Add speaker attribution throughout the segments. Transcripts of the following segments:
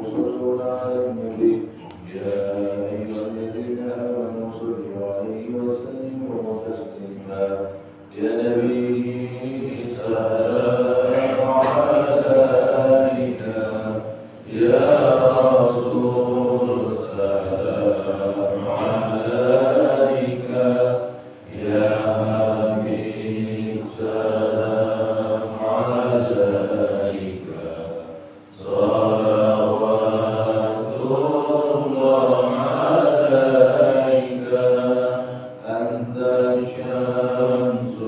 Speaker 1: صلوا على النبي يا أيها الذين آمنوا صلوا عليه وسلموا تسليما يا نبي سلام عليك يا رسول سلام عليك يا حبيب سلام عليك صلوات الله عليك أنت شمس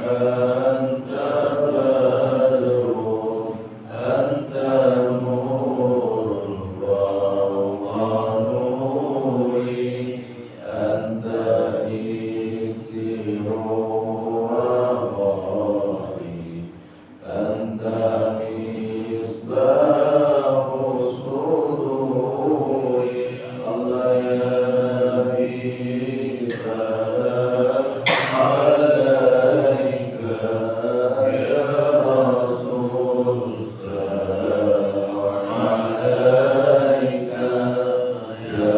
Speaker 1: أنت بدر أنت نور فوق نوري أنت إكسير وغالي أنت مصباح الصدور الله يا نبي سلام عليك يا رسول سلام عليك يا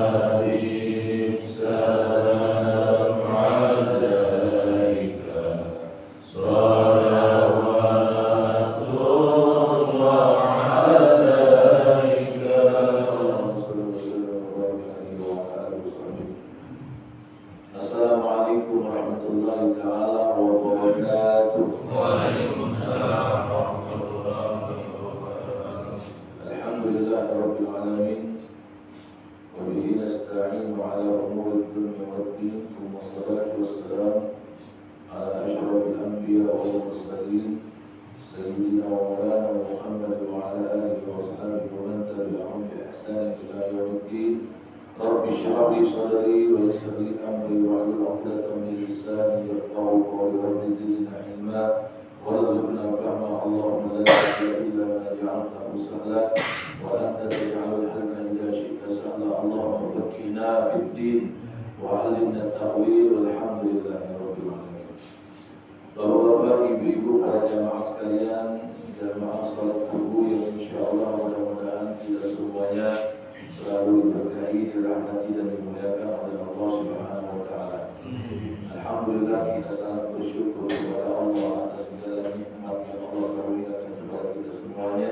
Speaker 1: حبيب سلام عليك صلوات الله عليك اللهم صل وسلم وبارك عليه وعلى آله وصحبه. Assalamualaikum warahmatullahi taala wabarakatuh.
Speaker 2: Waalaikumsalam warahmatullahi wabarakatuh.
Speaker 1: Alhamdulillahirabbil alamin. Wa bihi nasta'inu ala umuri dunya waddin. Wassalatu wassalamu ala asyrafil anbiya wal mursalin sayyidina wa maulana Muhammad wa ala alihi wa sahbihi wa man tabi'ahum bi ihsan ila yaumiddin. Rabbi shrah li sadri wa yassir li amri wa hlul 'uqdatam min lisani yafqahu qawli. Rabbi zidna ilma warzuqna fahma. Allahumma la ilaha illa ma ja'altahu sahla wa anta taj'alul hazna idza syi'ta sahla. Allahumma faqqihna fid din wa 'allimna at-ta'wil walhamdulillahi rabbil alamin. Bapak-bapak, ibu-ibu, para jamaah sekalian, jamaah salat subuh yang insyaallah mudah-mudahan kita semuanya selalu diberkahi, dirahmati dan dimuliakan oleh Allah Subhanahu wa taala. Alhamdulillah, kita sangat bersyukur kepada Allah atas segala nikmat yang Allah karuniakan kepada kita semuanya,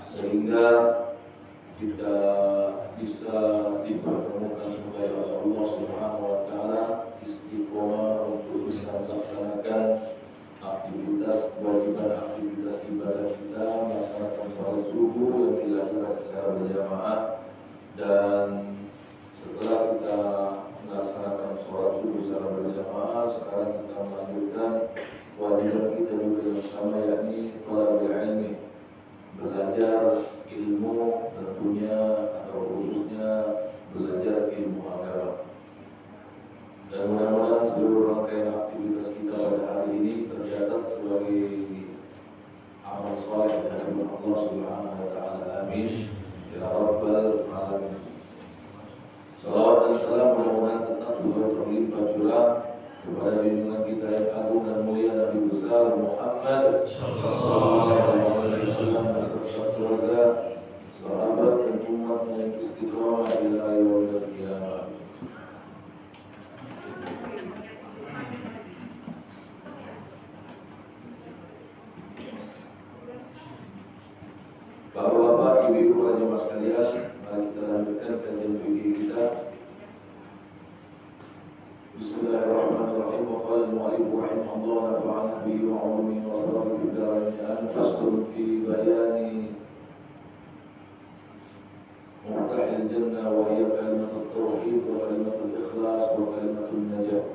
Speaker 1: sehingga kita bisa dipertemukan kembali oleh Allah Subhanahu wa taala, istiqomah untuk bisa melaksanakan aktivitas kewajiban, aktivitas ibadah kita, melaksanakan salat subuh yang dilakukan secara berjamaah. Dan setelah kita melaksanakan sholat subuh secara berjamaah, sekarang kita melanjutkan kewajiban kita juga yang sama, yakni thalabul ilmi, belajar ilmu, tentunya atau khususnya belajar ilmu agama. Dan mudah-mudahan seluruh rangkaian aktivitas kita pada hari ini tercatat sebagai amal saleh di hadapan Allah Subhanahu wa taala. Amin ya rabbal alamin. Salawat dan salam mudah-mudahan tetap selalu terlimpah curah kepada junjungan kita yang agung dan mulia, Nabi besar Muhammad sallallahu alaihi wasallam beserta keluarga, sahabat dan umatnya yang istiqomah ila yaumil qiyamah. Bapak-bapak, ibu-ibu, para jemaah sekalian, mari kita lanjutkan kajian fikih kita. Bismillahirrahmanirrahim. Wa qala al-mu'allif rahimahullah wa nafa'ana bihi wa 'ulumihi wa sharaf fid dharain. Faslun fi bayani muftahil jannah wa hiya kalimatut tauhid wa kalimatul ikhlas wa kalimatun najah.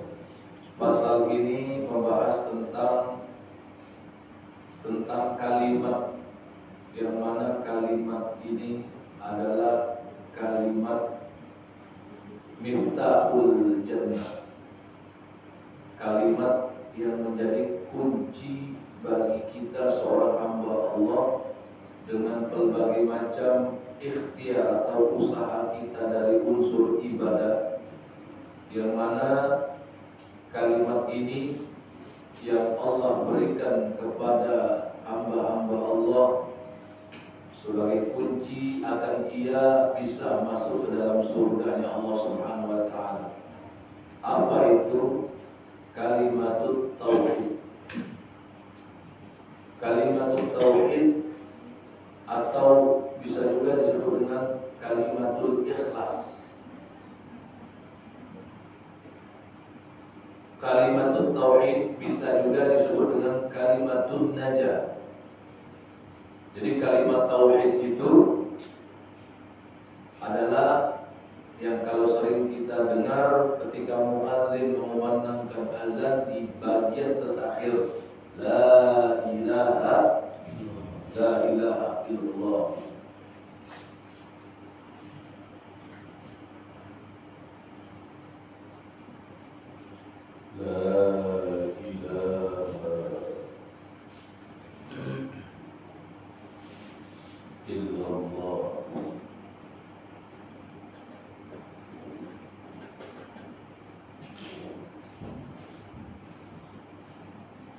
Speaker 1: Pasal ini membahas tentang kalimat, yang mana kalimat ini adalah kalimat miftahul jannah, kalimat yang menjadi kunci bagi kita seorang hamba Allah dengan berbagai macam ikhtiar atau usaha kita dari unsur ibadah, yang mana kalimat ini yang Allah berikan kepada hamba-hamba Allah sebagai kunci akan ia bisa masuk ke dalam surganya Allah Subhanahu wa taala. Apa itu? Kalimatut tauhid. Kalimatut tauhid atau bisa juga disebut dengan kalimatul ikhlas. Kalimatut tauhid bisa juga disebut dengan kalimatun najah. Jadi kalimat tauhid itu adalah yang kalau sering kita dengar ketika muadzin mengumandangkan azan di bagian terakhir, la ilaha illallah. La ilaha illallah.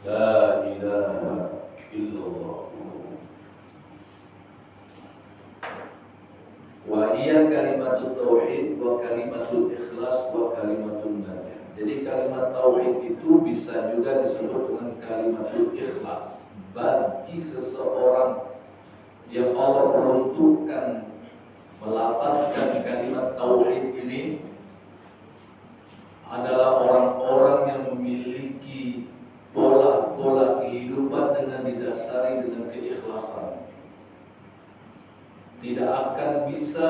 Speaker 1: La ilaha illallah. Wa hiya kalimatut tauhid wa kalimatul ikhlas wa kalimatun najah. Jadi kalimat tauhid itu bisa juga disebut dengan kalimatul ikhlas. Bagi seseorang yang Allah peruntukkan melafazkan kalimat tauhid ini adalah orang-orang yang memiliki pola-pola kehidupan dengan didasari dengan keikhlasan. Tidak akan bisa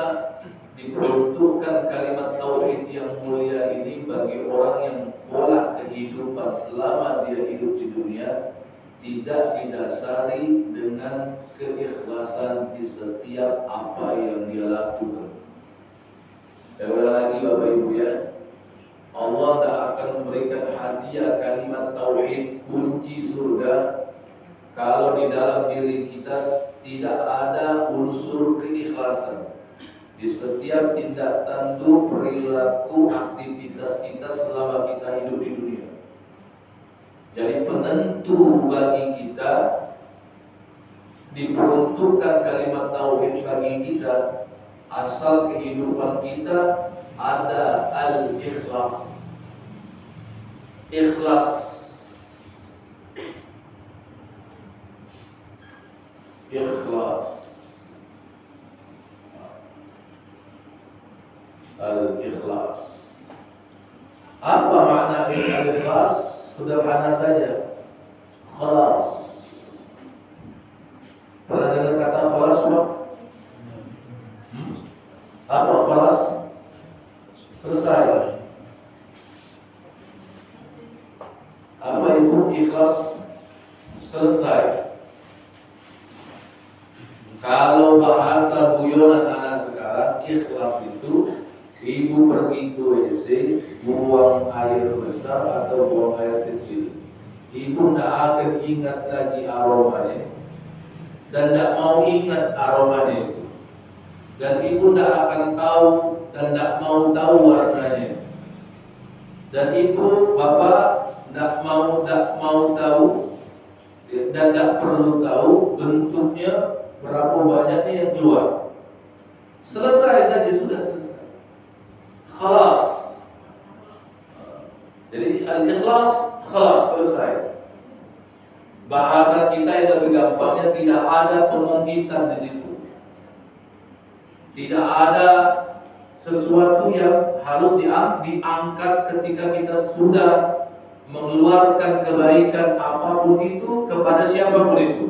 Speaker 1: diperuntukkan kalimat tauhid yang mulia ini bagi orang yang pola kehidupan selama dia hidup di dunia tidak didasari dengan keikhlasan di setiap apa yang dia lakukan. Saya ulang lagi Bapak Ibu ya, Allah tak akan memberikan hadiah kalimat tauhid kunci surga kalau di dalam diri kita tidak ada unsur keikhlasan di setiap tindak tanduk, perilaku, aktivitas kita selama kita hidup di dunia. Jadi penentu bagi kita diperuntukkan kalimat tauhid bagi kita asal kehidupan kita ada al-ikhlas. Ikhlas. Ikhlas. Al-ikhlas. Apa makna al-ikhlas? Sederhana saja. Khalas. Pernah dengar kata khalas, Pak? Apa khalas? Selesai. Apa itu ikhlas? Selesai. Kalau bahasa guyonan anak sekarang, ikhlas itu ibu pergi ke WC, buang air besar atau buang air kecil. Ibu tidak akan ingat lagi aromanya dan tidak mau ingat aromanya itu. Dan ibu tidak akan tahu dan tidak mau tahu warnanya. Dan ibu, bapak tidak mau tahu dan tidak perlu tahu bentuknya berapa banyaknya yang keluar. Selesai saja, sudah selesai. Khalas. Jadi al-ikhlas, khalas, selesai. Bahasa kita yang lebih gampangnya tidak ada pemungkitan di situ. Tidak ada sesuatu yang harus diangkat ketika kita sudah mengeluarkan kebaikan apapun itu kepada siapapun itu.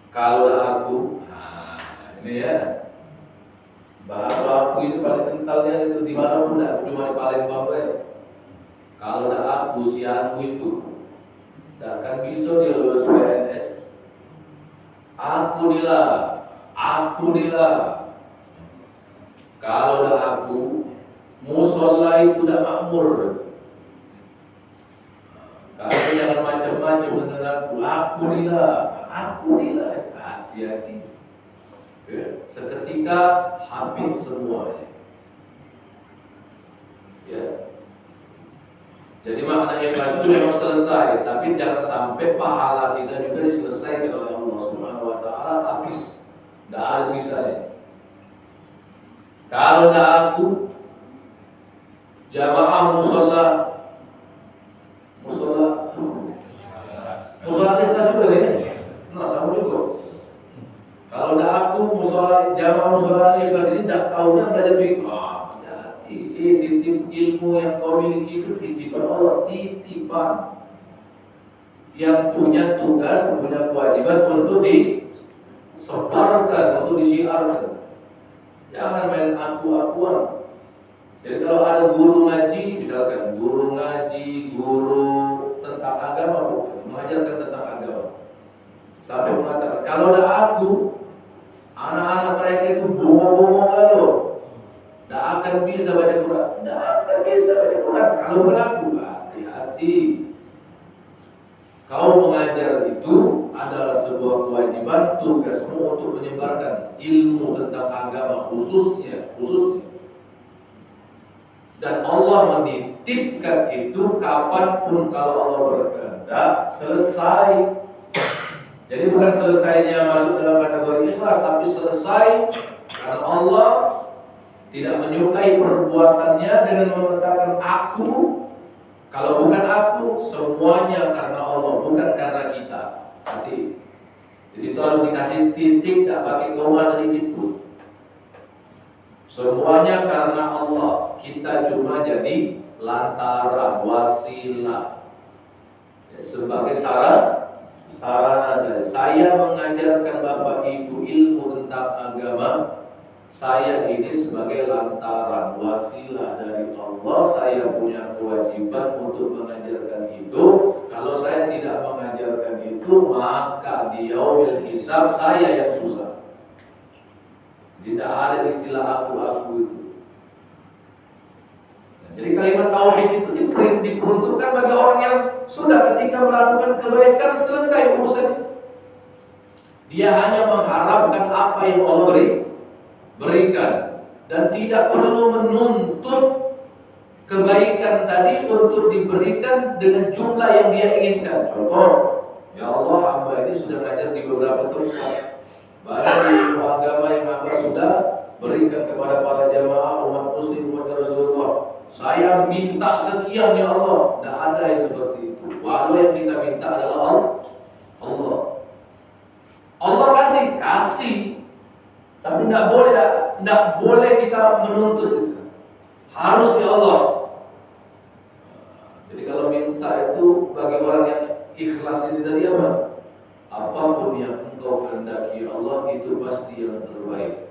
Speaker 1: Kalau aku, ini ya, bahasa aku itu paling kentalnya itu di mana pun, cuma di Palembang ya. Kalau aku si anu itu, tidak akan bisa dia lulus PNS. Aku nila. Kalau aku, musola itu tidak makmur. Kalau jangan macam-macam dengan aku nila. Hati-hati. Ya, seketika habis semuanya. Ya. Jadi makna ikhlas itu memang selesai, tapi jangan sampai pahala kita juga diselesaikan oleh Allah Subhanahu sholat habis, tidak ada sisanya. Kalau tidak aku jamaah musola ikhlas juga ya. Nah sama juga. Kalau tidak aku jamaah musola ikhlas ini tidak tahunya belajar fikih. Titip ilmu yang kau miliki itu titipan Allah, titipan yang punya tugas, punya kewajiban untuk disebarkan, untuk disiarkan. Jangan main aku-akuan. Jadi kalau ada guru ngaji, misalkan guru ngaji, guru tentang agama, mengajarkan tentang agama, sampai mengatakan kalau ada aku, anak-anak mereka itu bohong-bohong kalau tidak akan bisa baca Quran, tidak akan bisa baca Quran. Kalau berlaku, hati-hati. Kau mengajar itu adalah sebuah kewajiban, tugasmu untuk menyebarkan ilmu tentang agama khususnya. Dan Allah menitipkan itu kapanpun kalau Allah berkehendak selesai. Jadi bukan selesainya masuk dalam kategori ikhlas, tapi selesai karena Allah tidak menyukai perbuatannya dengan mengatakan aku. Kalau bukan aku, semuanya karena Allah, bukan karena kita. Hati. Di situ harus dikasih titik, tak pakai koma sedikit pun. Semuanya karena Allah. Kita cuma jadi lantaran, wasilah. Sebagai sarana saja. Saya mengajarkan Bapak Ibu ilmu tentang agama. Saya ini sebagai lantaran, wasilah dari Allah. Saya punya kewajiban untuk mengajarkan itu. Kalau saya tidak mengajarkan itu, maka di yaumil hisab saya yang susah. Tidak ada istilah aku itu. Jadi kalimat tauhid itu diperuntukkan bagi orang yang sudah ketika melakukan kebaikan selesai urusannya. Dia hanya mengharapkan apa yang Allah berikan dan tidak perlu menuntut kebaikan tadi untuk diberikan dengan jumlah yang dia inginkan. Contoh, ya Allah, hamba ini sudah ngajar di beberapa tempat. Banyak ilmu agama yang hamba sudah berikan kepada para jamaah umat muslim, umat Rasulullah. Saya minta sekian ya Allah. Tidak ada yang seperti itu. Walau yang kita minta adalah Allah. Allah kasih. Tapi tidak boleh kita menuntut itu. Harus ya Allah. Jadi kalau minta itu bagi orang yang ikhlas ini dari apa? Apapun yang engkau kehendaki Allah itu pasti yang terbaik.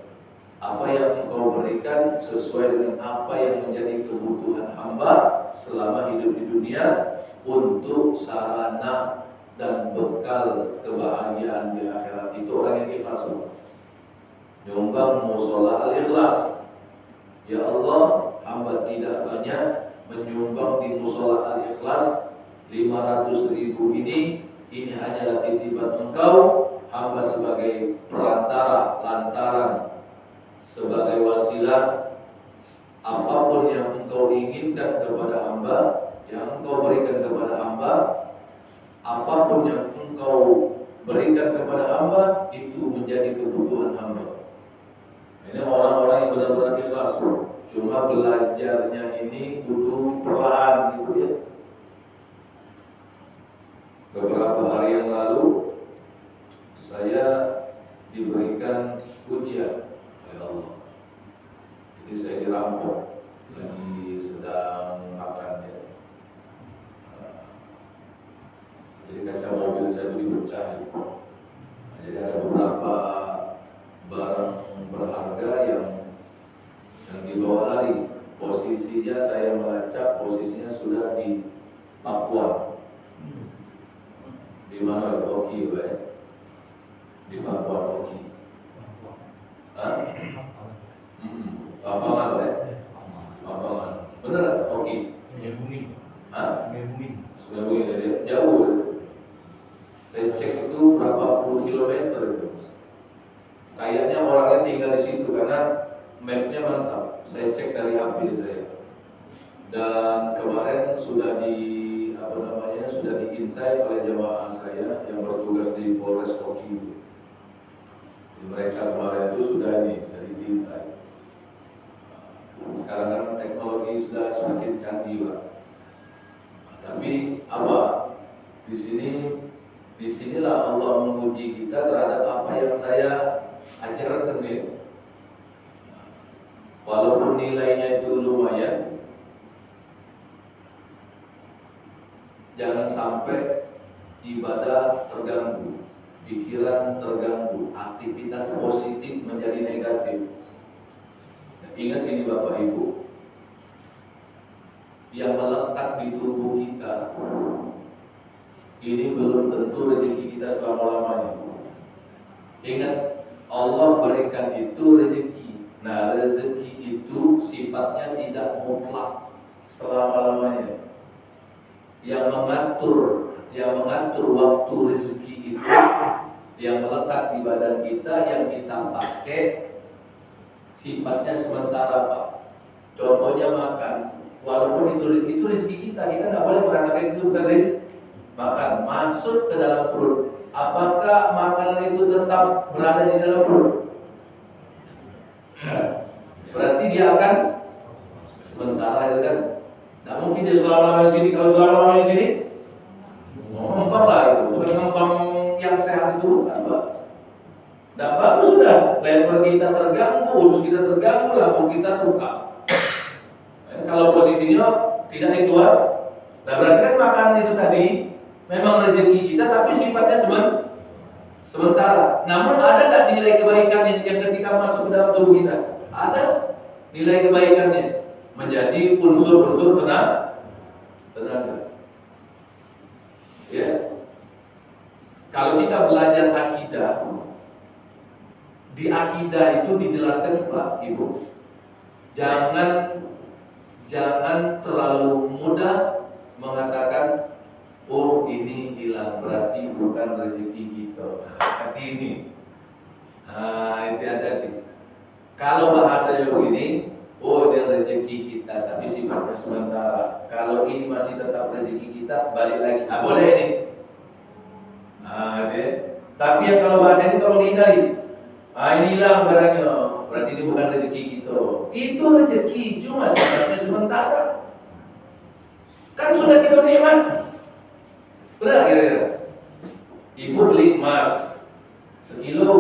Speaker 1: Apa yang engkau berikan sesuai dengan apa yang menjadi kebutuhan hamba selama hidup di dunia untuk sarana dan bekal kebahagiaan di akhirat. Itu orang yang ikhlas. Nyumbang musola al-ikhlas. Ya Allah, hamba tidak banyak menyumbang di musola al-ikhlas 500.000 ini hanyalah titipan engkau. Hamba sebagai perantara, lantaran, sebagai wasilah. Apapun yang engkau inginkan kepada hamba, yang engkau berikan kepada hamba, apapun yang engkau berikan kepada hamba, itu menjadi kebutuhan hamba. Ini orang-orang yang benar-benar ikhlas. Cuma belajarnya ini kudu perlahan gitu ya. Beberapa hari yang lalu saya diberikan ujian oleh Allah. Jadi saya dirampok, lagi sedang makan ya. Jadi kaca mobil saya itu dipecah. Jadi ada beberapa barang berharga yang dibawa lari. Posisinya saya melacak, posisinya sudah di Papua. Di mana itu? Oki, ya? Di Papua, Oki. Papangan, ya? Papangan. Bener kan? Oki. Sungai Bungin. Sungai Bungin ya? Jauh. Ya? Saya cek itu berapa puluh kilometer itu. Kayaknya orangnya tinggal di situ karena mapnya mantap. Saya cek dari HP saya. Dan kemarin sudah sudah diintai oleh jamaah saya yang bertugas di Polres Oki. Jadi mereka kemarin itu sudah diintai. Sekarang kan teknologi sudah semakin canggih, Pak. Tapi apa? Disinilah Allah menguji kita terhadap apa yang saya ajarkan ini. Walaupun nilainya itu lumayan, jangan sampai ibadah terganggu, pikiran terganggu, aktivitas positif menjadi negatif. Ingat ini Bapak Ibu, yang melekat di tubuh kita ini belum tentu rezeki kita selama-lamanya. Ingat, Allah berikan itu rezeki. Nah, rezeki itu sifatnya tidak mutlak selama-lamanya. Yang mengatur waktu rezeki itu yang melekat di badan kita, yang kita pakai sifatnya sementara, Pak. Contohnya makan, walaupun itu rezeki kita nggak boleh mengatakan itu bukan rezeki. Makan masuk ke dalam perut, apakah makanan itu tetap berada di dalam perut? Berarti dia akan sementara, itu kan? Tidak mungkin dia selama-lamanya di sini. Kalau selama-lamanya di sini, ngembang lah itu, bukan ngembang yang sehat itu, kan, Pak? Tidak bagus sudah, lever kita terganggu, usus kita terganggu, lambung kita terluka. Kalau posisinya tidak dikeluar, nah berarti kan makanan itu tadi memang rezeki kita, tapi sifatnya sementara. Namun ada nggak nilai kebaikannya yang ketika masuk ke dalam tubuh kita? Ada nilai kebaikannya, menjadi unsur-unsur tenaga. Ya, kalau kita belajar akidah, di akidah itu dijelaskan Pak Ibu, jangan terlalu mudah mengatakan, oh ini hilang, berarti bukan rezeki kita. Hati ini, itu hati-hati. Kalau bahasanya begini, oh ini rezeki kita, tapi sifatnya sementara. Kalau ini masih tetap rezeki kita, balik lagi. Boleh ini. Tapi yang kalau bahasa ini tolong dihindari. Ini hilang barangnya, berarti ini bukan rezeki kita. Itu rezeki, cuma sifatnya sementara. Kan sudah kita nikmati. Benar kira-kira? Ibu beli emas 1 kilo,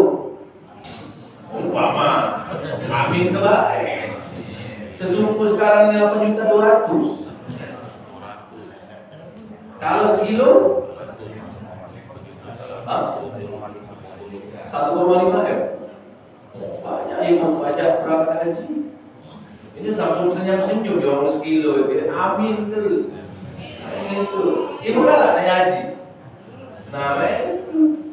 Speaker 1: umpama, amin kebaik. Sesungguh sekarang ini 8.200.000. Kalau 1 kilo, 1,5 M. Banyak ibu pajak berangkat haji. Ini langsung senyum-senyum, jual 1 kilo itu. Amin tuh. Itu. Ibu kalah naik haji. Nah, itu.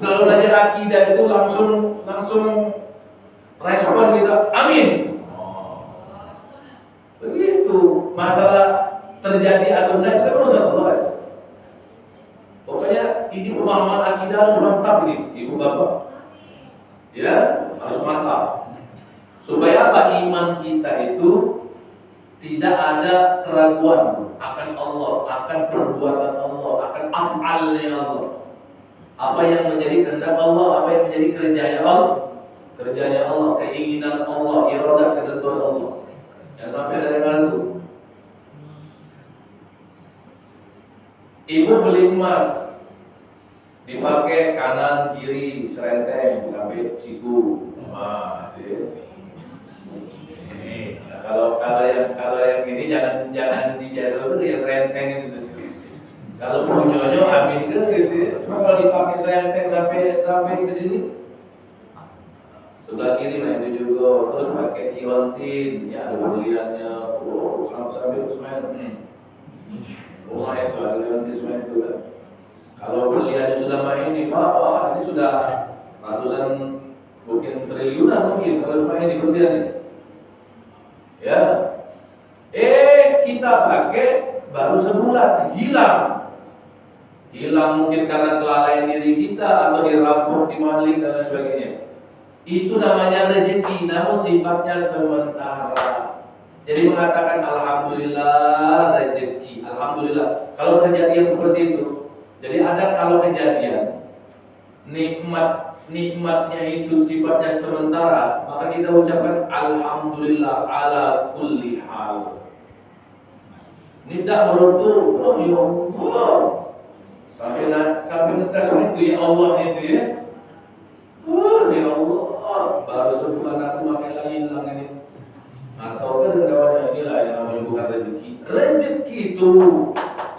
Speaker 1: Kalau belajar akidah itu langsung respon kita, amin. Begitu. Masalah terjadi atau enggak itu kan urusan Allah. Pokoknya ini pemahaman akidah harus mantap ini, Ibu Bapak. Ya, harus mantap. Supaya apa? Iman kita itu tidak ada keraguan akan Allah, akan perbuatan Allah, akan af'alnya Allah. Apa yang menjadi kehendak Allah, apa yang menjadi kerjanya Allah, keinginan Allah, iradah, ketentuan Allah. Yang sampai ada yang ragu. Ibu beli emas, dipakai kanan kiri serenteng sampai siku. Kalau yang ini jangan dibiasa itu ya serenteng itu. Kalau punyanya amin ke gitu ya. Cuma kalau dipakai serenteng sampai ke sini, sebelah kiri nah itu juga, terus pakai iontin, ya ada berliannya, sampai semen. Itu ada iontin semen itu kan. Kalau berliannya sudah main ini, Pak, ini sudah ratusan, mungkin triliunan mungkin kalau supaya ini berlian ini. Ya, kita pakai baru sebulan hilang mungkin karena kelalaian diri kita atau dirampok, dimaling dan sebagainya. Itu namanya rezeki, namun sifatnya sementara. Jadi mengatakan alhamdulillah rezeki, alhamdulillah. Kalau terjadi yang seperti itu, jadi ada kalau kejadian nikmat nikmatnya itu sifatnya sementara, maka kita ucapkan alhamdulillah ala kulli hal. Ini tidak merutu, oh ya Allah, sampai ngegas itu ya Allah itu ya. Oh ya Allah, baru sebulan aku makai lagi hilang ini. Atau kan kawannya inilah yang namanya bukan rezeki. Rezeki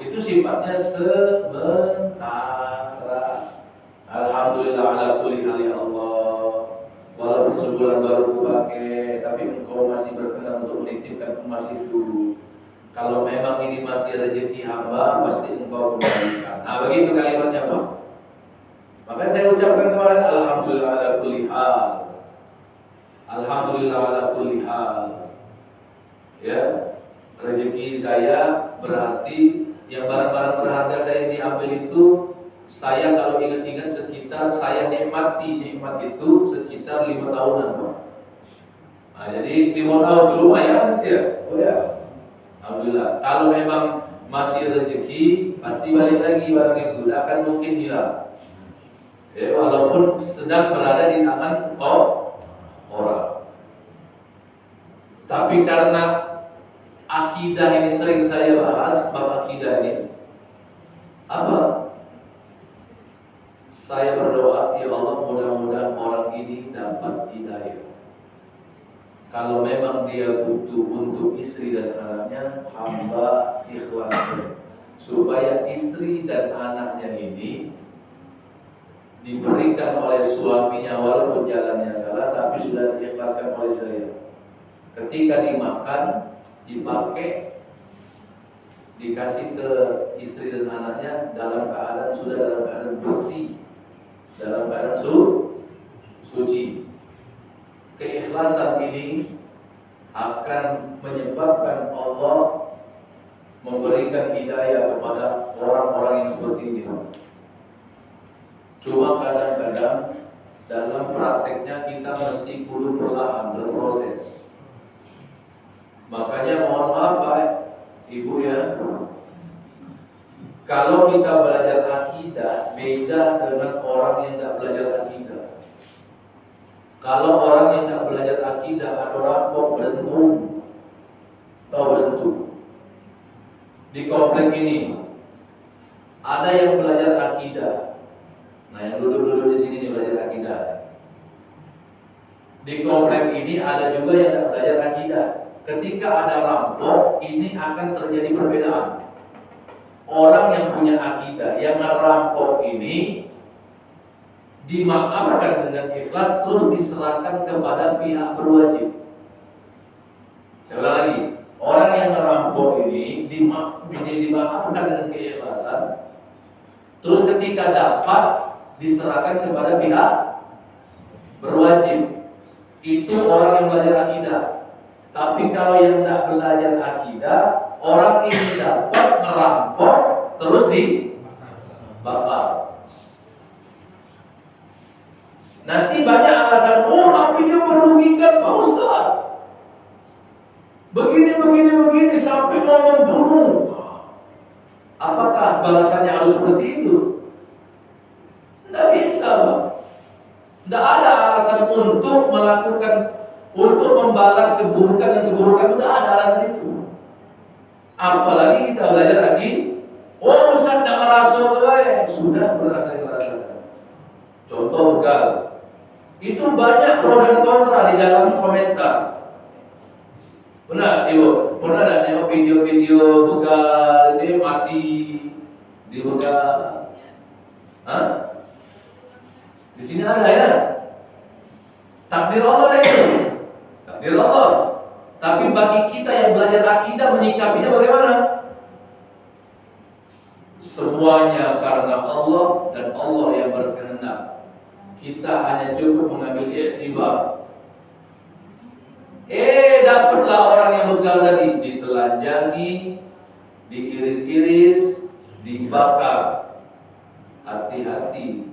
Speaker 1: itu sifatnya sementara. Alhamdulillah ala kulli hal ya Allah. Walaupun sebulan baru aku pakai, tapi engkau masih berkenan untuk menitipkan emas itu. Kalau memang ini masih rezeki hamba, pasti engkau kembalikan. Nah begitu kalimatnya Pak. Makanya saya ucapkan kemarin alhamdulillah ala kulli hal. Alhamdulillah ala kulli hal. Ya, rezeki saya berarti yang barang-barang berharga saya diambil itu, saya kalau ingat-ingat sekitar saya nikmati nikmat itu sekitar 5 tahunan Pak. Nah, jadi 5 tahun itu lumayan ya. Oh ya. Alhamdulillah. Kalau memang masih rezeki, pasti balik lagi barang itu, tidak akan mungkin hilang. Ya, walaupun sedang berada di tangan orang. Tapi karena akidah ini sering saya bahas, bab akidah ini, apa? Saya berdoa, ya Allah mudah-mudahan orang ini dapat hidayah. Kalau memang dia butuh untuk istri dan anaknya, hamba ikhlaskan supaya istri dan anaknya ini diberikan oleh suaminya walaupun jalannya salah, tapi sudah diikhlaskan oleh saya. Ketika dimakan, dipakai, dikasih ke istri dan anaknya dalam keadaan bersih, dalam keadaan suci. Keikhlasan ini akan menyebabkan Allah memberikan hidayah kepada orang-orang yang seperti ini. Cuma kadang-kadang dalam prakteknya kita mesti kudu perlahan berproses. Makanya mohon maaf Pak, Ibu ya, kalau kita belajar akidah beda dengan orang yang tidak belajar akidah. Kalau orang yang tidak belajar akidah ada rampok berentung. Di komplek ini ada yang belajar akidah. Nah, yang duduk-duduk di sini nih belajar akidah. Di komplek ini ada juga yang tidak belajar akidah. Ketika ada rampok, ini akan terjadi perbedaan. Orang yang punya akidah, yang merampok ini dimaafkan dengan ikhlas, terus diserahkan kepada pihak berwajib. Saya ulang lagi, orang yang merampok ini dimaafkan dengan keikhlasan, terus ketika dapat diserahkan kepada pihak berwajib. Itu orang yang belajar akidah. Tapi kalau yang tidak belajar akidah, orang ini dapat merampok terus dibakar. Nanti banyak alasan, oh tapi dia merugikan Pak Ustaz. Begini sampai mau membunuh. Apakah balasannya harus seperti itu? Tidak bisa Pak. Tidak ada alasan untuk membalas keburukan dan keburukan, tidak ada alasan itu. Apalagi kita belajar lagi, oh Ustaz tidak merasa baik, sudah merasa. Contoh begal. Itu banyak pro dan kontra di dalam komentar. Benar, Ibu? Pernah tidak tengok video-video begal itu mati di begal? Hah? Di sini ada ya? Takdir Allah itu. Takdir Allah. Tapi bagi kita yang belajar akidah menyikapinya bagaimana? Semuanya karena Allah dan Allah yang berkehendak. Kita hanya cukup mengambil iktibar. Dapatlah orang yang begal tadi, ditelanjangi, diiris-iris, dibakar. Hati-hati.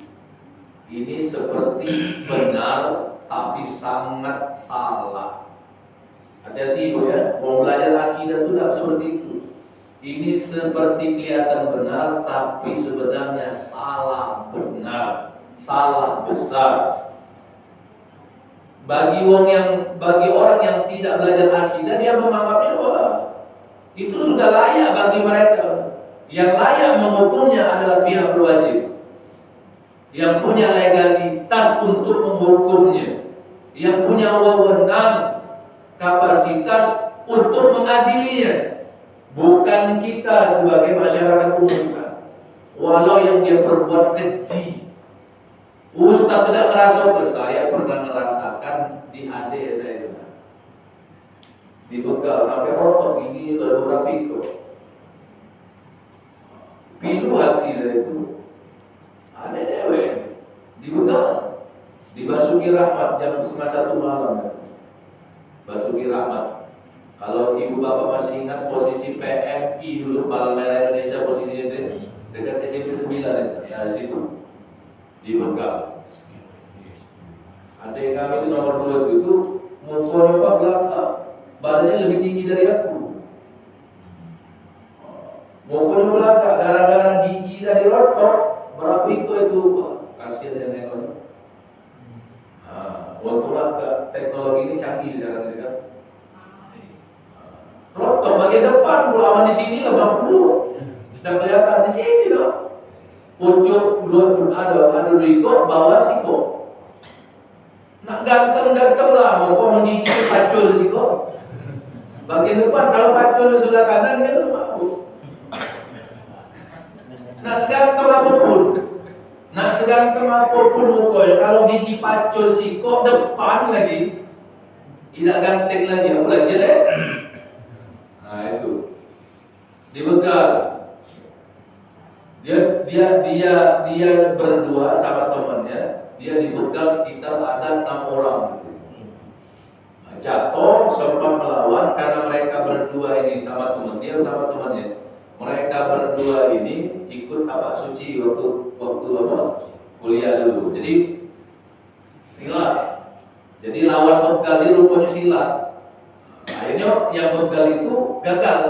Speaker 1: Ini seperti benar tapi sangat salah. Hati-hati Ibu ya, mau belajar akidah itu tidak seperti itu. Ini seperti kelihatan benar tapi sebenarnya salah benar. salah besar. Bagi orang yang tidak belajar akidah, dia menganggapnya wah itu sudah layak bagi mereka. Yang layak menghukumnya adalah pihak berwajib, yang punya legalitas untuk menghukumnya, yang punya wewenang, kapasitas untuk mengadilinya, bukan kita sebagai masyarakat umum. Walau yang dia perbuat keji, Ustaz tidak merasa. Saya pernah merasakan di adik saya itu, dibegal sampai rotok gigi itu ada beberapa ikut. Pilu hati saya itu. Ada dewe dibegal di Basuki Rahmat jam 1:30 malam. Basuki Rahmat. Kalau ibu bapak masih ingat posisi PMI dulu, Palang Merah Indonesia, posisinya itu dekat SMP 9 ya, di situ dibegal. Adik kami itu nomor 2 itu mukanya Pak belakang, badannya lebih tinggi dari aku. Mukanya belakang, gara-gara gigi dari rotok, berapa itu kasihan dan ekonomi. Untunglah teknologi ini canggih sekarang ini kan. Rotok bagian depan, pulawan di sini lebam dulu, sudah kelihatan di sini dong. Pucuk ada Riko, bawah Siko. Nak ganteng lah, mau menggigit pacul Siko. Bagian depan kalau pacul sebelah kanan dia tuh mampu. Nak seganteng apapun mukanya, kalau gigi pacul Siko depan lagi, tidak ganteng lagi, apalagi jelek. Nah itu dibegal. Dia berdua sama temannya, dia dibegal sekitar ada 6 orang. Jatuh sempat melawan karena mereka berdua ini sama temannya. Mereka berdua ini ikut tapak suci waktu kuliah dulu. Jadi silat. Jadi lawan begal ini rupanya silat. Akhirnya yang begal itu gagal.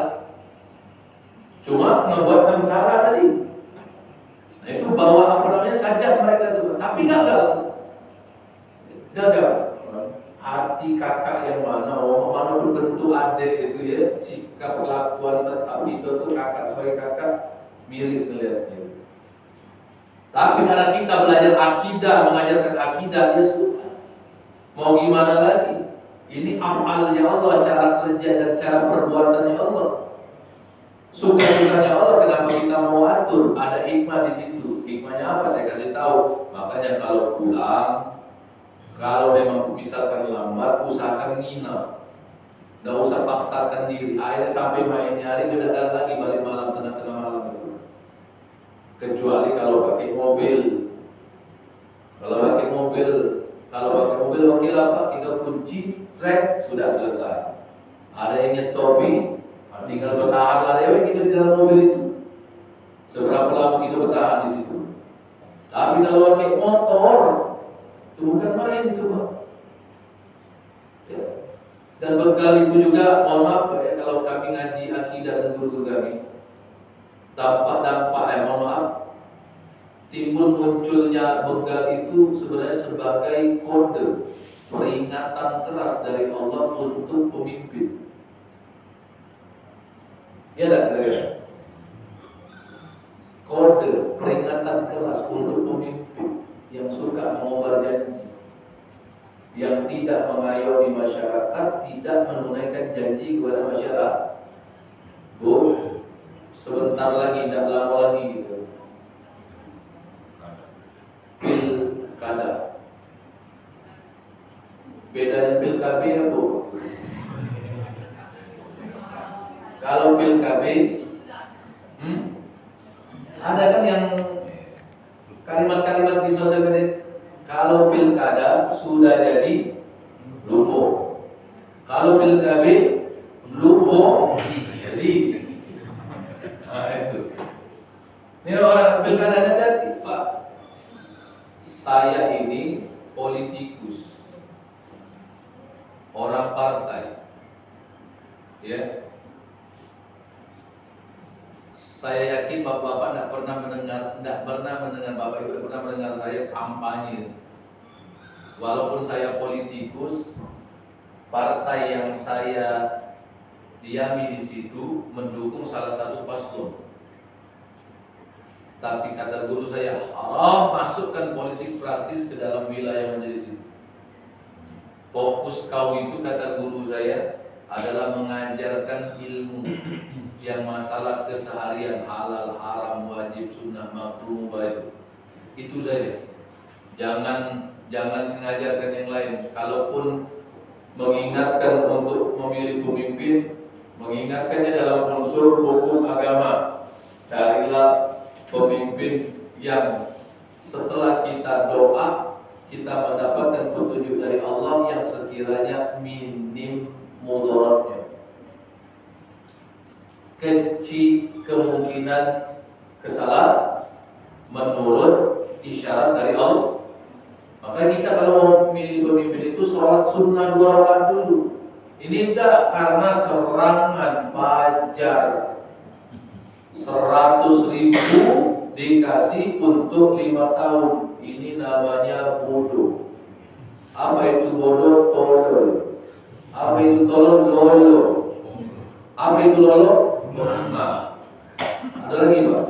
Speaker 1: Cuma membuat sengsara tadi. Nah itu bawa sajak mereka itu, tapi gagal. Hati kakak yang mana berbentuk adik itu ya, sikap perlakuan tetap itu kakak sebagai kakak miris melihatnya. Tapi karena kita belajar akidah, mengajarkan akidah, ya sudah. Mau gimana lagi? Ini amalnya Allah, cara kerja dan cara perbuatannya Allah. Suka-sukanya Allah, kenapa kita mau atur? Ada hikmah di situ. Hikmahnya apa? Saya kasih tahu. Makanya kalau pulang, kalau memang misalkan lambat, usahakan nginap. Nggak usah paksakan diri. Akhirnya sampai main hari tidak lagi balik malam, tengah-tengah malam itu. Kecuali kalau pakai mobil. Kalau pakai mobil wakil apa? Kita kunci, trek, sudah selesai. Ada yang nyetopi, tinggal bertahan lah dewe kita di dalam mobil itu. Seberapa lama kita bertahan di situ. Tapi kalau pakai motor, itu bukan main itu, Pak. Ya. Dan begal itu juga, mohon maaf ya, kalau kami ngaji akidah dan guru-guru kami, dampak mohon maaf, timbul munculnya begal itu sebenarnya sebagai kode peringatan keras dari Allah untuk pemimpin. Ya tak kira-kira? Kode peringatan keras untuk pemimpin yang suka mengumbar janji, yang tidak mengayomi masyarakat, tidak menunaikan janji kepada masyarakat. Bu, sebentar lagi, tidak lama lagi gitu. Pilkada. Bedanya pilkada ya Bu. Kalau pilkada, ada kan yang kalimat-kalimat di sosial media. Kalau pilkada sudah jadi lumpuh. Kalau pilkada lumpuh jadi. Nah itu. Ini orang pilkadanya jadi Pak. Saya ini politikus, orang partai, ya.
Speaker 3: Saya yakin bapak-bapak tidak pernah mendengar bapak ibu tidak pernah mendengar saya kampanye. Walaupun saya politikus, partai yang saya diami di situ mendukung salah satu paslon. Tapi kata guru saya, haram masukkan politik praktis ke dalam wilayah menjadi situ. Fokus kau itu, kata guru saya, adalah mengajarkan ilmu yang masalah keseharian, halal, haram, wajib, sunnah, makruh, mubah itu saja. Jangan mengajarkan yang lain. Kalaupun mengingatkan untuk memilih pemimpin, mengingatkannya dalam unsur hukum agama. Carilah pemimpin yang setelah kita doa, kita mendapatkan petunjuk dari Allah yang sekiranya minim mudaratnya, kecil kemungkinan kesalahan menurut isyarat dari Allah. Maka kita kalau mau memilih pemimpin itu sholat sunnah 2 rakaat dulu. Ini tidak karena serangan fajar 100.000 dikasih untuk 5 tahun. Ini namanya bodoh. Apa itu bodoh? Tolol. Apa itu tolol? Lolo. Apa itu lolo? Bengak. Ada lagi Pak?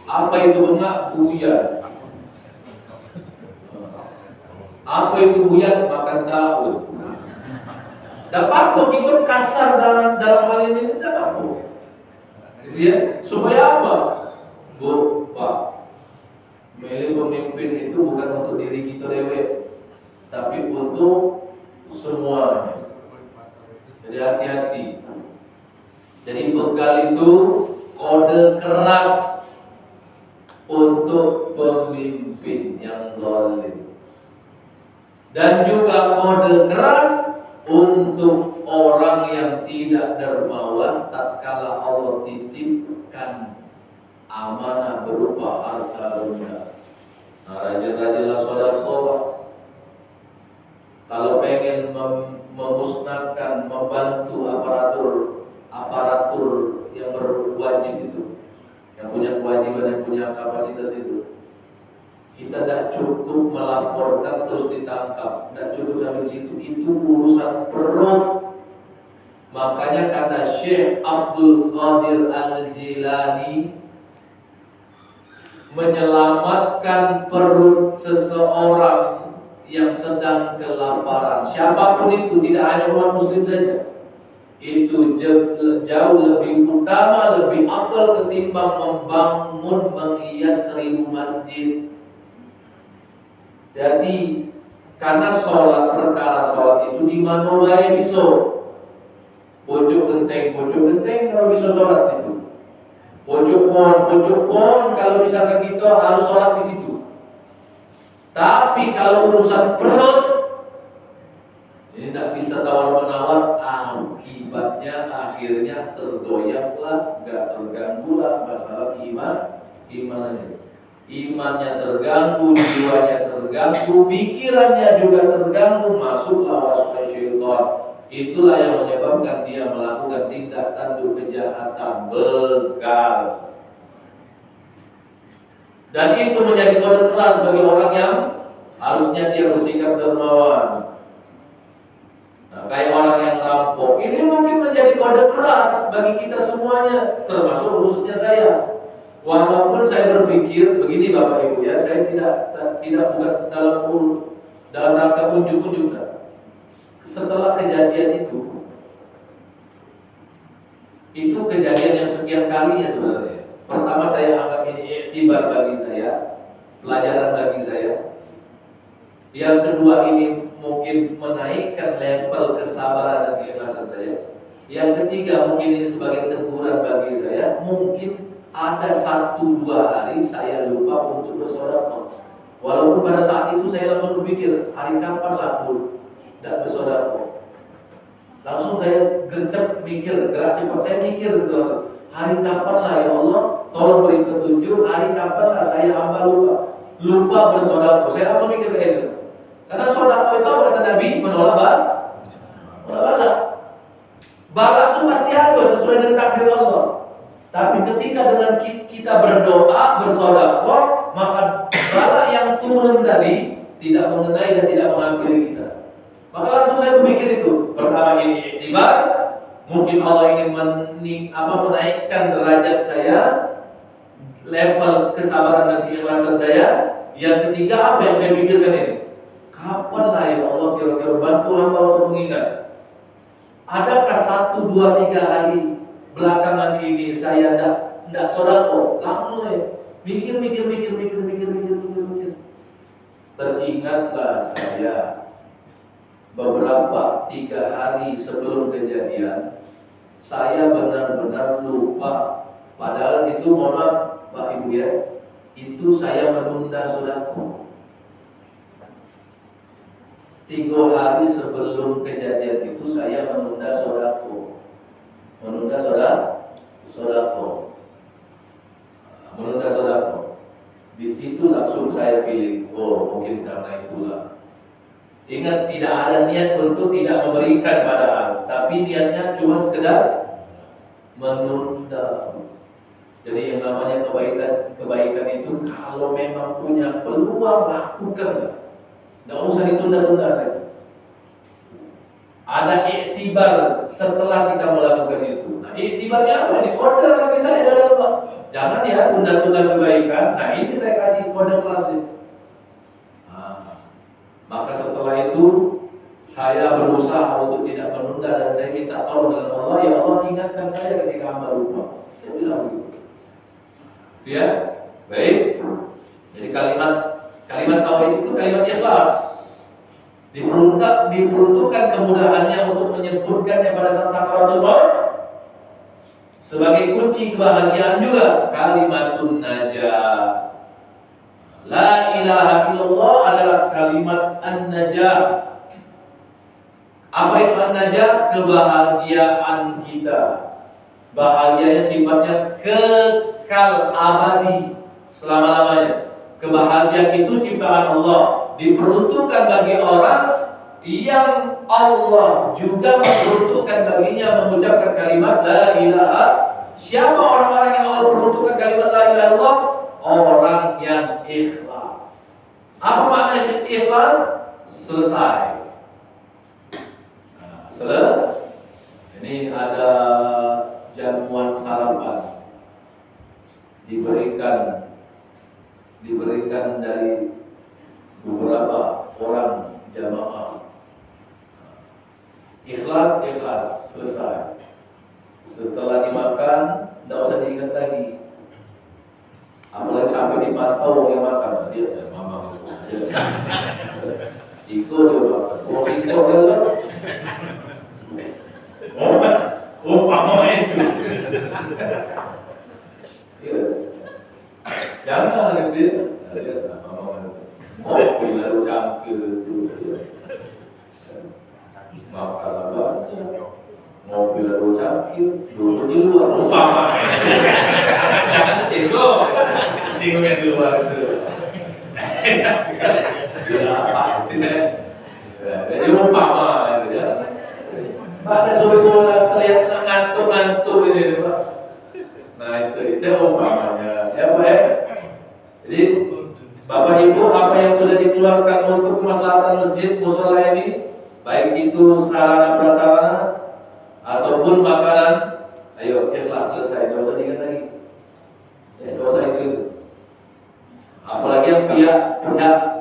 Speaker 3: Apa itu bengak? Buyar. Apa itu buyar? Makan daun. Dapat kok ikut kasar dalam hal ini, tidak apa. Gitu ya? Supaya apa? Bu, Pak, milih pemimpin itu bukan untuk diri kita dewek, tapi untuk semuanya. Jadi hati-hati. Jadi begal itu kode keras untuk pemimpin yang zalim. Dan juga kode keras untuk orang yang tidak dermawan tatkala Allah titipkan amanah berupa harta benda. Nah, rajin-rajinlah sedekah. Kalau pengen memusnahkan, membantu aparatur yang berwajib itu, yang punya kewajiban, yang punya kapasitas itu, kita tidak cukup melaporkan terus ditangkap, tidak cukup sampai situ. Itu urusan perut. Makanya kata Syekh Abdul Qadir Al-Jilani, menyelamatkan perut seseorang yang sedang kelaparan, siapapun itu, tidak hanya umat muslim saja, itu jauh lebih utama, lebih afdal ketimbang menghias 1000 masjid. Jadi karena perkara sholat itu di mana wae bisa. Pojok genteng kalau bisa sholat itu. Pojok pohon kalau misalkan kita harus sholat di situ. Tapi kalau urusan perut ini tidak bisa tawar-menawar, akibatnya akhirnya tergoyahlah, nggak terganggulah masalah imannya. Imannya terganggu, jiwanya terganggu, pikirannya juga terganggu, masuklah waswas syaitan. Itulah yang menyebabkan dia melakukan tindak tanduk kejahatan, begal. Dan itu menjadi kode keras bagi orang yang harusnya dia bersikap dermawan. Nah, kayak orang yang rampok, ini mungkin menjadi kode keras bagi kita semuanya, termasuk khususnya saya. Walaupun saya berpikir begini Bapak Ibu ya, saya tidak bukan dalam rangka unjuk-unjuk. Setelah kejadian itu kejadian yang sekian kalinya sebenarnya. Pertama saya anggap ini iktibar bagi saya, pelajaran bagi saya. Yang kedua ini mungkin menaikkan level kesabaran dan keikhlasan saya. Yang ketiga mungkin ini sebagai teguran bagi saya. Mungkin ada 1-2 hari saya lupa untuk bersedekah. Walaupun pada saat itu saya langsung berpikir, hari kapan lah pun tidak bersedekah. Langsung saya gercep mikir, gerak cepat saya mikir gitu. Hari kapan lah ya Allah, tolong beri petunjuk. Hari kapan lah saya hamba lupa bersedekah. Saya langsung mikir kayak gitu. Karena sedekah itu kata Nabi menolak bala. Bala itu pasti ada sesuai dengan takdir Allah. Tapi ketika dengan kita berdoa, bersedekah, maka bala yang turun tadi tidak mengenai dan tidak menghampiri kita. Maka langsung saya berpikir itu. Pertama ini iktibar, mungkin Allah ingin menaikkan derajat saya, level kesabaran dan keikhlasan saya. Yang ketiga, apa yang saya pikirkan ini? Kapan lah ya Allah kira-kira bantu hamba untuk mengingat? Adakah 1, 2, 3 hari belakangan ini saya tidak sedekah? Langsung saya mikir. Teringatlah saya beberapa 3 hari sebelum kejadian, saya benar-benar lupa. Padahal itu, mohon maaf Pak Ibu ya, itu saya menunda sedekah. 3 hari sebelum kejadian itu saya menunda sedekah. Di situ langsung saya pilih, oh mungkin karena itulah. Ingat, tidak ada niat untuk tidak memberikan padahal, tapi niatnya cuma sekedar menunda. Jadi yang namanya kebaikan itu kalau memang punya peluang, lakukan. Tidak usah ditunda-tunda lagi. Ada iktibar setelah kita melakukan itu. Nah, iktibarnya apa? Ini order lagi saya dari Allah. Jangan ya tunda-tunda kebaikan. Nah, ini saya kasih kode kelasnya. Maka setelah itu saya berusaha untuk tidak menunda dan saya minta tolong dengan Allah. Ya Allah, ingatkan saya ketika hamba lupa. Saya bilang begitu. Ya, baik. Jadi kalimat tauhid itu kalimat ikhlas. Diperuntukkan kemudahannya untuk menyebutkannya pada saat sakaratul maut sebagai kunci kebahagiaan juga. Kalimatun najah. La ilaha illallah adalah kalimat an-najah. Apa itu an-najah? Kebahagiaan kita. Bahagianya sifatnya kekal abadi selama-lamanya. Kebahagiaan itu ciptaan Allah, diperuntukkan bagi orang yang Allah juga memperuntukkan baginya mengucapkan kalimat la ilaha. Siapa orang-orang yang Allah peruntukkan kalimat la ilaha illallah? Orang yang ikhlas. Apa makna ikhlas? Selesai. Ini ada jamuan sarapan diberikan dari beberapa orang jamaah. Ikhlas, selesai. Setelah dimakan, tidak usah diingat lagi. Apalagi sampai dipantau yang makan, dia mama itu. Iko dia makan. Oh, Iko dia. Mama itu. Iya. Jangan gitu. Lihat mama itu. Oh, bila cangkir itu. Makan apa? Mobil lalu cangkir. Dulu di luar. Mama. Jangan disinggung. Singgung yang di luar itu. Ya apa? Jadi umpama gitu ya. Pak, ada suruh terlihat ngantuk-ngantuk ini, Pak. Nah itu umpamanya. Ya Pak ya. Jadi Bapak Ibu, apa yang sudah dikeluarkan untuk kemaslahatan masjid mushola ini, baik itu sarana prasarana ataupun makanan, ayo ikhlas, selesai, tidak usah diingat lagi. Ya, tidak usah itu. Apalagi yang pihak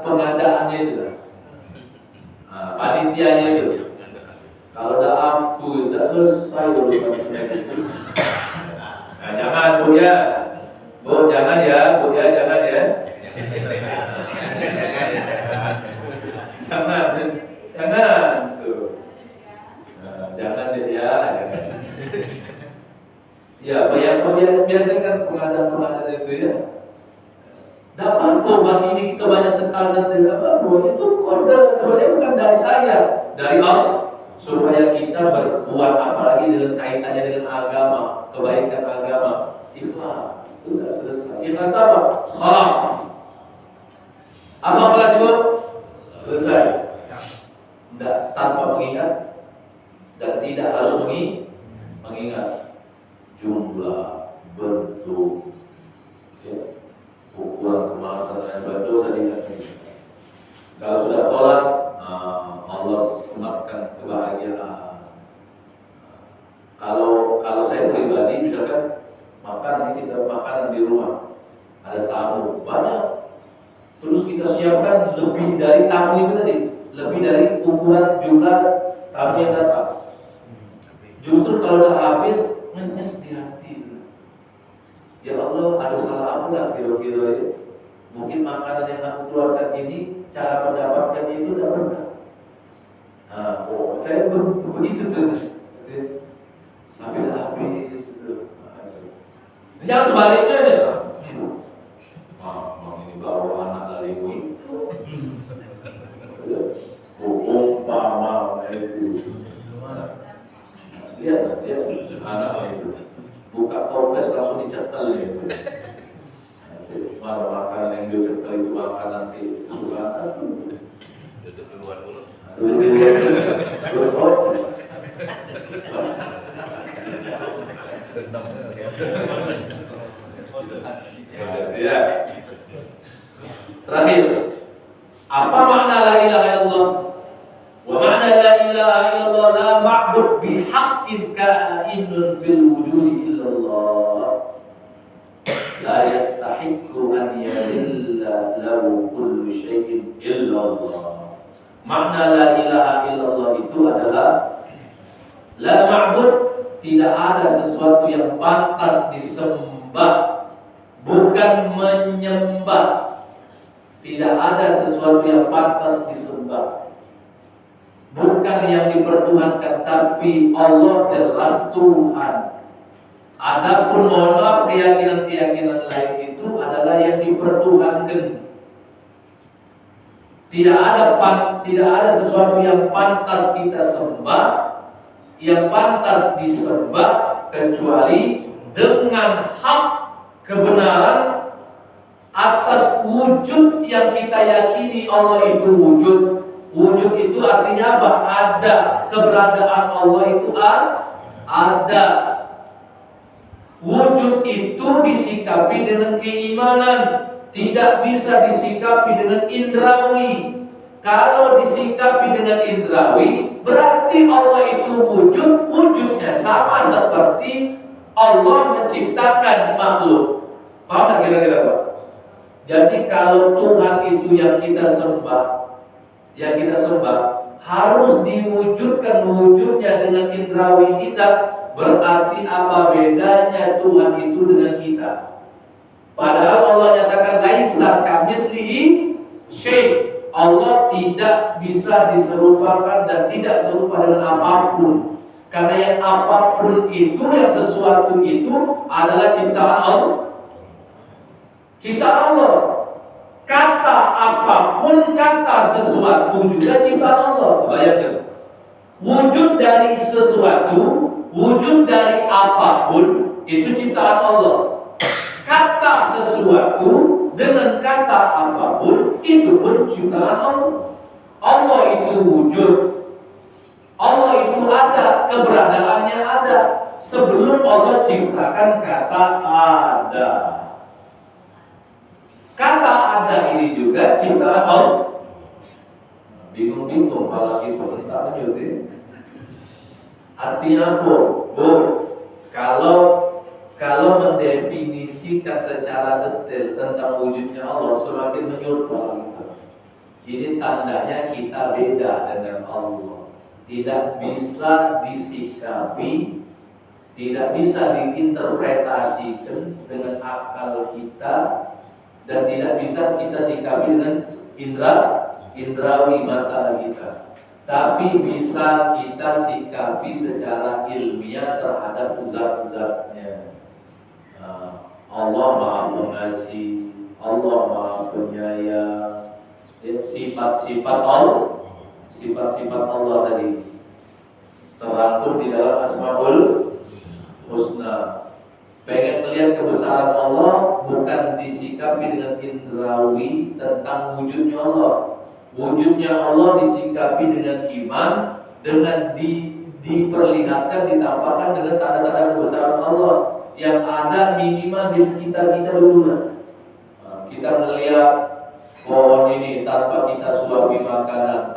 Speaker 3: pengadaannya itu, panitianya itu. Kalau ada aku, tidak selesai urusan seperti itu. Nah, jangan Bu ya, Bu jangan ya, Bu ya jangan ya. Jangan tuh. Nah, jangan deh ya, jangan. Ya, biasanya kan pengadaan itu ya. Dapat bagi ini kita banyak sental-sentil apa? Itu kode sebenarnya bukan dari saya, dari Allah. Supaya kita berbuat apalagi dengan kaitannya dengan agama, kebaikan agama. Ikhlas, sudah selesai. Ikhlas apa? Khalas. Apa kelas itu? Selesai. Tidak tanpa mengingat dan tidak harus mengingat jumlah bentuk, ya, ukuran kemasan dan sebagainya dosa di hati. Kalau sudah ikhlas, Allah sematkan kebahagiaan. Kalau saya pribadi misalkan kita makanan di rumah, ada tamu banyak, terus kita siapkan lebih dari tamu itu tadi, lebih dari ukuran jumlah tamu yang datang. Justru kalau udah habis, ngenyes di hati. Ya Allah, ada salah apa nggak kira-kira ya? Mungkin makanan yang aku keluarkan ini, cara mendapatkannya itu tidak benar. Saya begitu tuh. Sampai dah habis itu. Jangan sebaliknya ya. Ini bawa anak dari itu. Umpama itu. Lihat anak itu. Buka toples langsung dicetel itu. Mana makanan yang dia cetel itu makanan kesukaan.
Speaker 2: Duduk duluan dulu.
Speaker 3: Ya. Terakhir, apa makna la ilaha illallah? Wa makna la ilaha illallah la ma'bud bihaqqin ka'inun fil wujudi illallah. La yastahiqqu an yadilla lahu kullu syai'in illallah. Makna la ilaha illallah itu adalah la ma'bud, tidak ada sesuatu yang pantas disembah, bukan menyembah. Tidak ada sesuatu yang pantas disembah, bukan yang dipertuhankan, tapi Allah jelas Tuhan. Adapun mohon maaf, keyakinan-keyakinan lain itu adalah yang dipertuhankan. Tidak ada sesuatu yang pantas kita sembah, yang pantas disembah kecuali dengan hak kebenaran atas wujud yang kita yakini Allah itu wujud. Wujud itu artinya apa? Ada. Keberadaan Allah itu ada. Wujud itu disikapi dengan keimanan, tidak bisa disikapi dengan indrawi. Kalau disikapi dengan indrawi, berarti Allah itu wujud. Wujudnya sama seperti Allah menciptakan makhluk. Paham tak kira-kira Pak? Jadi kalau Tuhan itu yang kita sembah, harus diwujudkan wujudnya dengan indrawi kita. Berarti apa bedanya Tuhan itu dengan kita? Padahal Allah nyatakan laisa kamitslihi syai'. Allah tidak bisa diserupakan dan tidak serupa dengan apapun. Karena yang apapun itu, yang sesuatu itu adalah ciptaan Allah. Ciptaan Allah. Kata apapun, kata sesuatu juga ciptaan Allah. Bayangkan. Wujud dari sesuatu, wujud dari apapun itu ciptaan Allah. Kata sesuatu dengan kata apapun itu pun ciptaan Allah. Allah itu wujud. Allah itu ada, keberadaannya ada. Sebelum Allah ciptakan kata ada. Kata ada ini juga ciptaan Allah. Bingung-bingung kalau itu tak menyuti. Artinya apa? Kalau mendefinisikan secara detail tentang wujudnya Allah, semakin menyerupai kita. Ini tandanya kita beda dengan Allah. Tidak bisa disikapi, tidak bisa diinterpretasikan dengan akal kita, dan tidak bisa kita sikapi dengan indrawi mata kita. Tapi bisa kita sikapi secara ilmiah terhadap zat-zatnya. Allah Maha Pengasih, Allah Maha Penyayang. Sifat-sifat Allah tadi terangkum di dalam Asmaul Husna. Pengen melihat kebesaran Allah, bukan disikapi dengan indrawi tentang wujudnya Allah. Wujudnya Allah disikapi dengan iman, dengan diperlihatkan, ditampakkan dengan tanda-tanda kebesaran Allah. yang ada minimal di sekitar kita dulu lah. Kita melihat pohon ini tanpa kita suapi makanan,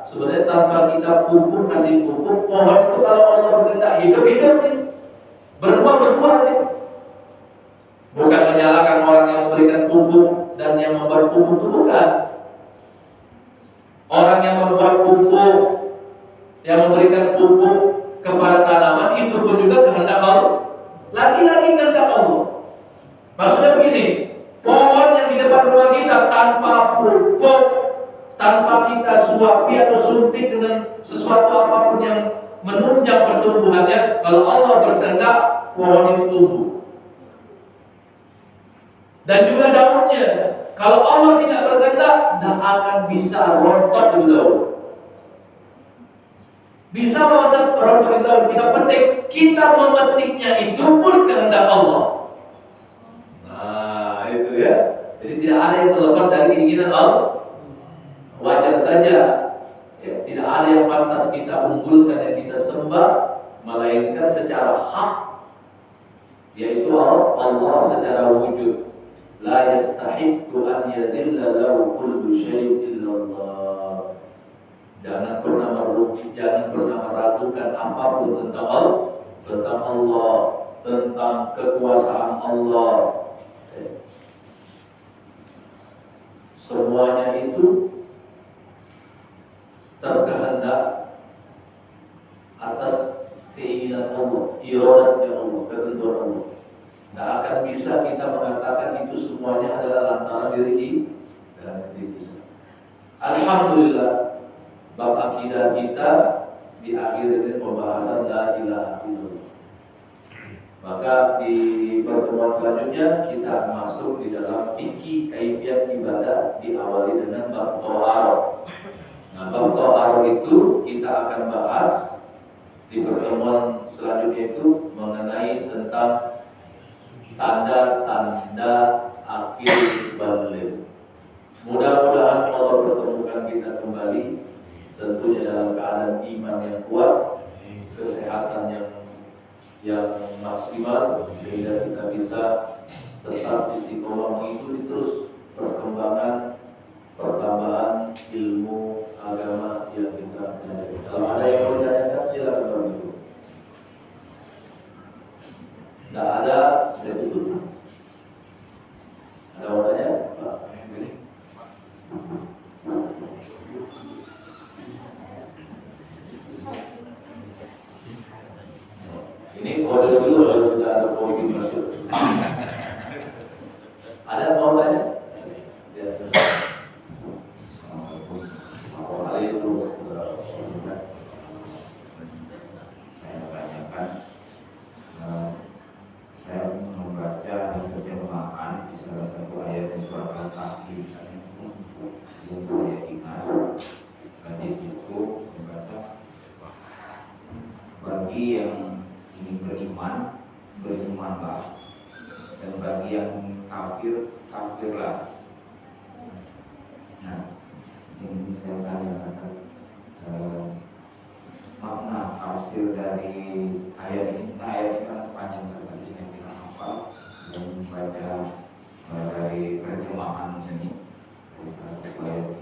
Speaker 3: sebenarnya tanpa kita pupuk, kasih pupuk, pohon itu kalau Allah berkehendak hidup nih, berbuah nih. Bukan menyalahkan orang yang memberikan pupuk dan yang membuat pupuk itu bukan. Orang yang membuat pupuk, yang memberikan pupuk kepada tanaman itu pun juga kehendak Allah. Lagi-lagi kehendak Allah. Maksudnya begini, pohon yang di depan rumah kita tanpa pupuk, tanpa kita suapi atau suntik dengan sesuatu apapun yang menunjang pertumbuhannya, kalau Allah berkehendak, pohon itu tumbuh. Dan juga daunnya, kalau Allah tidak berkehendak, tidak akan bisa rontok itu daun. Bisa masa rontok itu daun, kita petik, kita memetiknya itu pun kehendak Allah. Nah, itu ya. Jadi tidak ada yang terlepas dari keinginan Allah. Wajar saja, ya, tidak ada yang pantas kita unggulkan, yang kita sembah, melainkan secara hak, yaitu Allah secara wujud. La yastahiqqu an yadilla lahu kullu syai'in illallah. Jangan pernah meragukan apapun tentang Allah, tentang kekuasaan Allah. Semuanya itu terkehendak atas keinginan Allah, iradatnya Allah, ketentuan Allah. Tidak akan bisa kita mengatakan itu semuanya adalah lantaran diri kita. Alhamdulillah, bab akidah kita diakhiri dengan pembahasan la ilaha illallah. Maka di pertemuan selanjutnya kita masuk di dalam fikih kaifiat ibadah, diawali dengan bab thaharah. Nah, bab thaharah itu kita akan bahas di pertemuan selanjutnya itu mengenai tentang tanda-tanda akhir baligh. Mudah-mudahan Allah pertemukan kita kembali, tentunya dalam keadaan iman yang kuat, kesehatan yang maksimal, sehingga kita bisa tetap istiqomah mengikuti terus perkembangan pertambahan ilmu agama yang kita pelajari. Kalau ada yang mau ditanyakan, silakan Bapak Ibu. Tidak ada, saya tutup. Ada mau tanya? Pak, ini kode dulu kalau sudah ada kode masuk. Ada mau tanya? Ya.
Speaker 4: Saya tanyakan, saya membaca dan terjemahan di salah satu ayat surat Al-Kahfi yang saya ingat, dan di situ membaca bagi yang ingin berimanlah, dan bagi yang kafirlah. Nah, ini saya tanyakan makna tafsir dari ayat ini. Nah, ayat ini kan panjang, tadi saya tidak hafal dan membaca dari terjemahan ini dari salah satu ayat